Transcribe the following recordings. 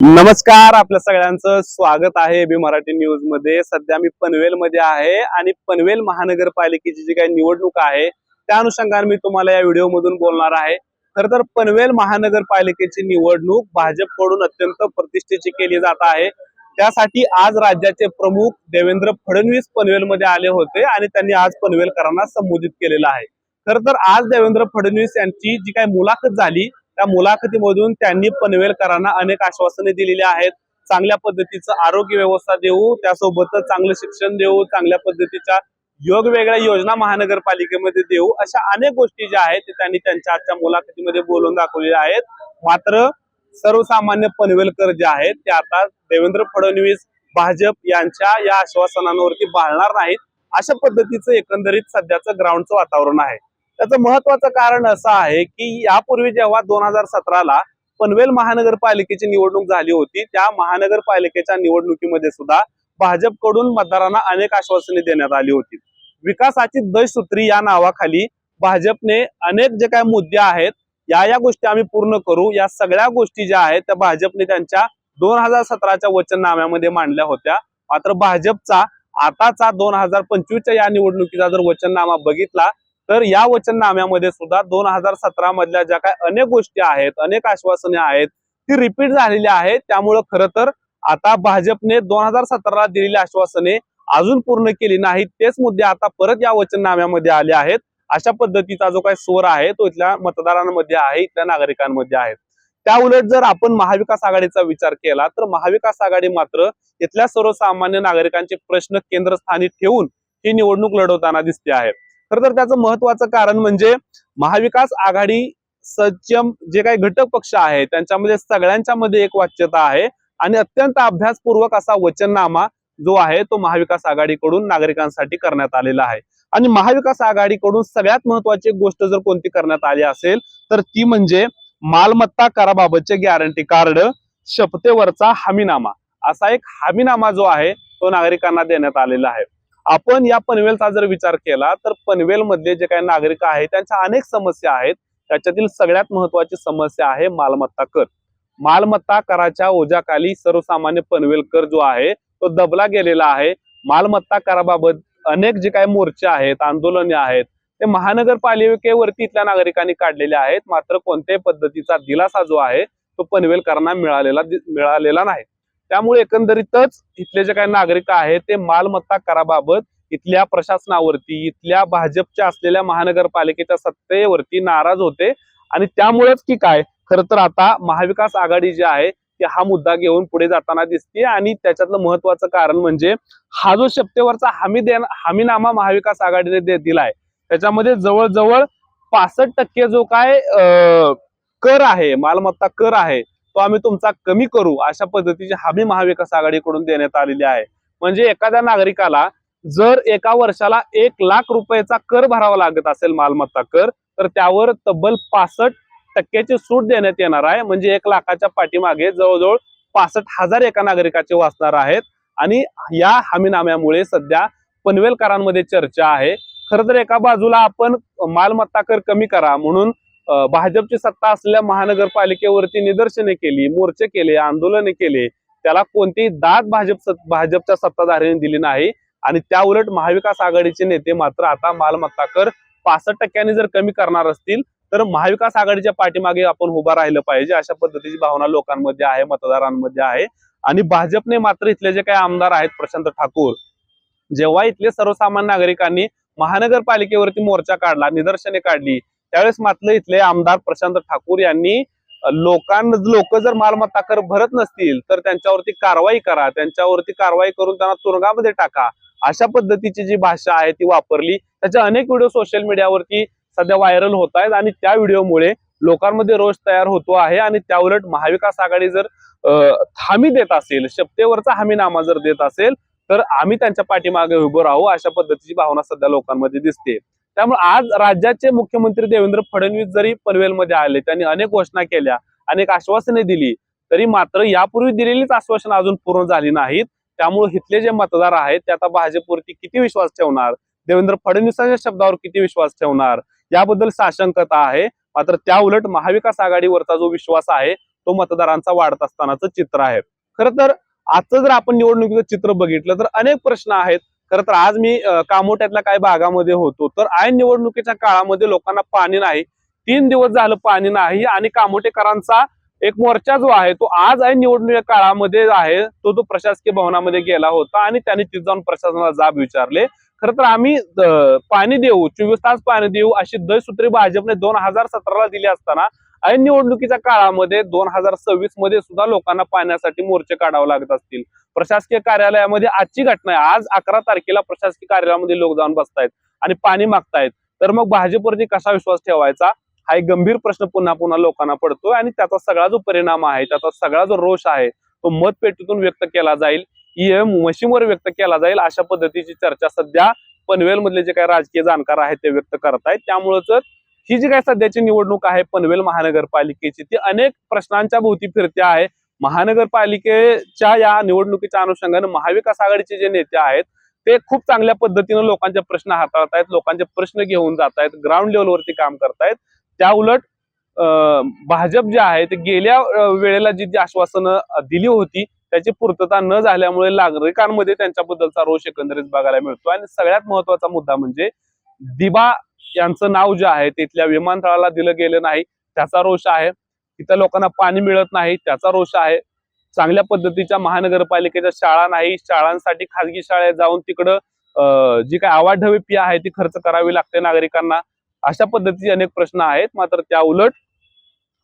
नमस्कार, आपल्या सगळ्यांचं स्वागत आहे बी मराठी न्यूज मध्ये। सध्या मी पनवेल मध्ये आहे आणि पनवेल महानगरपालिकेची जी काही निवडणूक आहे त्या अनुषंगाने मी तुम्हाला या व्हिडिओ मधून बोलणार आहे। खरं तर पनवेल महानगरपालिकेची निवडणूक भाजपकडून अत्यंत प्रतिष्ठेची केली जात आहे। त्यासाठी आज राज्याचे प्रमुख देवेंद्र फडणवीस पनवेलमध्ये आले होते आणि त्यांनी आज पनवेलकरांना संबोधित केलेलं आहे। खरं तर आज देवेंद्र फडणवीस यांची जी काही मुलाखत झाली त्या मुलाखतीमधून त्यांनी पनवेलकरांना अनेक आश्वासने दिलेली आहेत। चांगल्या पद्धतीचं आरोग्य व्यवस्था देऊ, त्यासोबतच चांगलं शिक्षण देऊ, चांगल्या पद्धतीच्या वेगवेगळ्या योजना महानगरपालिकेमध्ये देऊ, अशा अनेक गोष्टी ज्या आहेत ते त्यांनी त्यांच्या आजच्या मुलाखतीमध्ये बोलून दाखवलेल्या आहेत। मात्र सर्वसामान्य पनवेलकर जे आहेत ते आता देवेंद्र फडणवीस भाजप यांच्या या आश्वासनांवरती बाळणार नाहीत, अशा पद्धतीचं एकंदरीत सध्याचं ग्राउंडचं वातावरण आहे। त्याचं महत्वाचं कारण असं आहे की यापूर्वी जेव्हा 2017ला पनवेल महानगरपालिकेची निवडणूक झाली होती, त्या महानगरपालिकेच्या निवडणुकीमध्ये सुद्धा भाजपकडून मतदारांना अनेक आश्वासने देण्यात आली होती। विकासाची दशसूत्री या नावाखाली भाजपने अनेक जे काही मुद्दे आहेत या गोष्टी आम्ही पूर्ण करू, या सगळ्या गोष्टी ज्या आहेत त्या भाजपने त्यांच्या 2017च्या वचननाम्यामध्ये मांडल्या होत्या। मात्र भाजपचा आताचा 2025च्या या निवडणुकीचा जर वचननामा बघितला तर या वचननाम्यामध्ये सुद्धा 2017 मधल्या ज्या काही अनेक गोष्टी आहेत, अनेक आश्वासने आहेत ती रिपीट झालेली आहेत। त्यामुळे खरं तर आता भाजपने 2017ला दिलेली आश्वासने अजून पूर्ण केली नाहीत, तेच मुद्दे आता परत या वचननाम्यामध्ये आले आहेत। अशा पद्धतीचा जो काही स्वर आहे तो इथल्या मतदारांमध्ये आहे, इथल्या नागरिकांमध्ये आहे। त्या उलट जर आपण महाविकास आघाडीचा विचार केला तर महाविकास आघाडी मात्र इथल्या सर्वसामान्य नागरिकांचे प्रश्न केंद्रस्थानी ठेवून ही निवडणूक लढवताना दिसते आहे। खरं तर त्याचं महत्वाचं कारण म्हणजे महाविकास आघाडी सक्षम जे काही घटक पक्ष आहेत त्यांच्यामध्ये सगळ्यांच्या मध्ये एक वाच्यता आहे आणि अत्यंत अभ्यासपूर्वक असा वचननामा जो आहे तो महाविकास आघाडीकडून नागरिकांसाठी करण्यात आलेला आहे। आणि महाविकास आघाडीकडून सगळ्यात महत्वाची गोष्ट जर कोणती करण्यात आली असेल तर ती म्हणजे मालमत्ता कराबाबतचे गॅरंटी कार्ड, शपथेवरचा हमीनामा, असा एक हमीनामा जो आहे तो नागरिकांना देण्यात आलेला आहे। आपण या पनवेलचा जर विचार केला तर पनवेल मधले जे काही नागरिक आहेत त्यांच्या अनेक समस्या आहेत। त्याच्यातील सगळ्यात महत्वाची समस्या आहे मालमत्ता कर। मालमत्ता कराच्या ओझ्याखाली सर्वसामान्य पनवेलकर जो आहे तो दबला गेलेला आहे। मालमत्ता कराबाबत अनेक जे काही मोर्चे आहेत, आंदोलने आहेत ते महानगरपालिकेवरती इथल्या नागरिकांनी काढलेले आहेत। मात्र कोणत्याही पद्धतीचा दिलासा जो आहे तो पनवेलकरांना मिळालेला नाही। त्यामुळे एकंदरीतच इथले जे काही नागरिक आहेत ते मालमत्ता कराबाबत इथल्या प्रशासनावरती, इथल्या भाजपच्या असलेल्या महानगरपालिकेच्या सत्तेवरती नाराज होते आणि त्यामुळेच की काय खरं तर आता महाविकास आघाडी जी आहे ती हा मुद्दा घेऊन पुढे जाताना दिसते। आणि त्याच्यातलं महत्वाचं कारण म्हणजे हा जो शपथेवरचा हमीनामा महाविकास आघाडीने दिलाय त्याच्यामध्ये जवळजवळ 65% जो काय कर आहे, मालमत्ता कर आहे तो आम्ही तुमचा कमी करू, अशा पद्धतीची हमी महाविकास आघाडीकडून देण्यात आलेली आहे। म्हणजे एखाद्या नागरिकाला जर एका वर्षाला 1 लाख रुपयाचा कर भरावा लागत असेल मालमत्ता कर, तर त्यावर तब्बल 65% सूट देण्यात येणार आहे। म्हणजे 1 लाखाच्या पाठीमागे जवळजवळ 65,000 एका नागरिकाचे वाचणार आहेत। आणि या हमीनाम्यामुळे सध्या पनवेलकरांमध्ये चर्चा आहे। खरं तर एका बाजूला आपण मालमत्ता कर कमी करा म्हणून भाजपची सत्ता असलेल्या महानगरपालिकेवरती निदर्शने केली, मोर्चे केले, आंदोलने केले, त्याला कोणतीही दाद भाजपच्या सत्ताधाऱ्यांनी दिली नाही। आणि त्या उलट महाविकास आघाडीचे नेते मात्र आता मालमत्ता कर 65% जर कमी करणार असतील तर महाविकास आघाडीच्या पाठीमागे आपण उभा राहिलं पाहिजे, अशा पद्धतीची भावना लोकांमध्ये आहे, मतदारांमध्ये आहे। आणि भाजपने मात्र इथले जे काही आमदार आहेत प्रशांत ठाकूर, जेव्हा इथले सर्वसामान्य नागरिकांनी महानगरपालिकेवरती मोर्चा काढला, निदर्शने काढली, त्यावेळेस मात्र इथले आमदार प्रशांत ठाकूर यांनी लोक जर मालमत्ता कर भरत नसतील तर त्यांच्यावरती कारवाई करा, त्यांच्यावरती कारवाई करून त्यांना तुरुंगामध्ये टाका, अशा पद्धतीची जी भाषा आहे ती वापरली। त्याचे अनेक व्हिडिओ सोशल मीडियावरती सध्या व्हायरल होत आहेत आणि त्या व्हिडिओमुळे लोकांमध्ये रोष तयार होतो आहे। आणि त्याउलट महाविकास आघाडी जर हमी देत असेल, शपथेवरचा हमीनामा जर देत असेल तर आम्ही त्यांच्या पाठीमागे उभं राहू, अशा पद्धतीची भावना सध्या लोकांमध्ये दिसते। त्यामुळे आज राज्याचे मुख्यमंत्री देवेंद्र फडणवीस जरी पनवेलमध्ये आले, त्यांनी अनेक घोषणा केल्या, अनेक आश्वासने दिली, तरी मात्र यापूर्वी दिलेलीच आश्वासनं अजून पूर्ण झाली नाहीत। त्यामुळे इथले जे मतदार आहेत ते आता भाजपवरती किती विश्वास ठेवणार, देवेंद्र फडणवीसांच्या शब्दावर किती विश्वास ठेवणार, याबद्दल साशंकता आहे। मात्र त्या उलट महाविकास आघाडीवरचा जो विश्वास आहे तो मतदारांचा वाढत असतानाचं चित्र आहे. खरं तर आजचं जर आपण निवडणुकीचं चित्र बघितलं तर अनेक प्रश्न आहेत. खरं तर आज मी कामोट्यातल्या काही भागामध्ये होतो, तर ऐन निवडणुकीच्या काळामध्ये लोकांना पाणी नाही, 3 दिवस झालं पाणी नाही, आणि कामोटेकरांचा एक मोर्चा जो आहे तो आज ऐन निवडणुकीच्या काळामध्ये आहे तो प्रशासकीय भवनामध्ये गेला होता आणि त्यांनी तिथे जाऊन प्रशासनाला जाब विचारले. खरं तर आम्ही पाणी देऊ, 24 तास पाणी देऊ अशी दयसूत्री भाजपने 2017ला दिली असताना ऐन निवडणुकीच्या काळामध्ये 2026 मध्ये सुद्धा लोकांना पाण्यासाठी मोर्चे काढावे लागत असतील. प्रशासकीय कार्यालयामध्ये आजची घटना आहे, आज 11 तारखेला प्रशासकीय कार्यालयामध्ये लोक जाऊन बसतायत आणि पाणी मागतायत. तर मग भाजपवरती कसा विश्वास ठेवायचा हा एक गंभीर प्रश्न पुन्हा पुन्हा लोकांना पडतोय. आणि त्याचा सगळा जो परिणाम आहे, त्याचा सगळा जो रोष आहे तो मतपेटीतून व्यक्त केला जाईल, ईएम मशीनवर व्यक्त केला जाईल, अशा पद्धतीची चर्चा सध्या पनवेल मधले जे काही राजकीय जाणकार आहेत ते व्यक्त करतायत. त्यामुळेच ही जी काही सध्याची निवडणूक आहे पनवेल महानगरपालिकेची ती अनेक प्रश्नांच्या भोवती फिरते आहे. महानगरपालिकेच्या या निवडणुकीच्या अनुषंगाने महाविकास आघाडीचे जे नेते आहेत ते खूप चांगल्या पद्धतीने लोकांचे प्रश्न हाताळतायत, लोकांचे प्रश्न घेऊन जात आहेत, ग्राउंड लेवलवरती काम करतायत. त्या उलट भाजप जे आहे ते गेल्या वेळेला जी आश्वासनं दिली होती त्याची पूर्तता न झाल्यामुळे नागरिकांमध्ये त्यांच्याबद्दलचा रोष एकंदरीत बघायला मिळतो. आणि सगळ्यात महत्वाचा मुद्दा म्हणजे दिबा यांचं नाव जे आहे तिथल्या विमानतळाला दिलं गेलं नाही त्याचा रोष आहे, तिथं लोकांना पाणी मिळत नाही त्याचा रोष आहे, चांगल्या पद्धतीच्या महानगरपालिकेच्या शाळा नाही, शाळांसाठी खाजगी शाळेत जाऊन तिकडं जी काही आवाढव्य फी आहे ती खर्च करावी लागते नागरिकांना, अशा पद्धतीचे अनेक प्रश्न आहेत. मात्र त्या उलट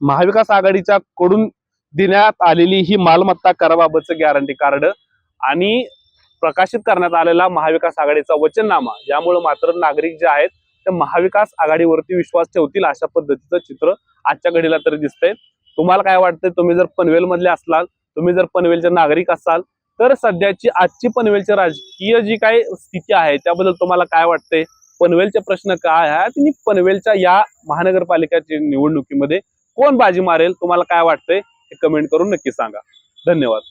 महाविकास आघाडीच्या कडून देण्यात आलेली ही मालमत्ता कराबाबतचं गॅरंटी कार्ड आणि प्रकाशित करण्यात आलेला महाविकास आघाडीचा वचननामा यामुळे मात्र नागरिक जे आहेत ते महाविकास आघाडीवरती विश्वास ठेवतील अशा पद्धतीचं चित्र आजच्या घडीला तरी दिसतंय. तुम्हाला काय वाटतंय? तुम्ही जर पनवेल मधले असलाल, तुम्ही जर पनवेलचे नागरिक असाल तर सध्याची आजची पनवेलची राजकीय जी काही स्थिती आहे त्याबद्दल तुम्हाला काय वाटतंय? पनवेलचे प्रश्न काय आहेत आणि पनवेलच्या या महानगरपालिकेच्या निवडणुकीमध्ये कोण बाजी मारेल तुम्हाला काय वाटतंय हे कमेंट करून नक्की सांगा. धन्यवाद.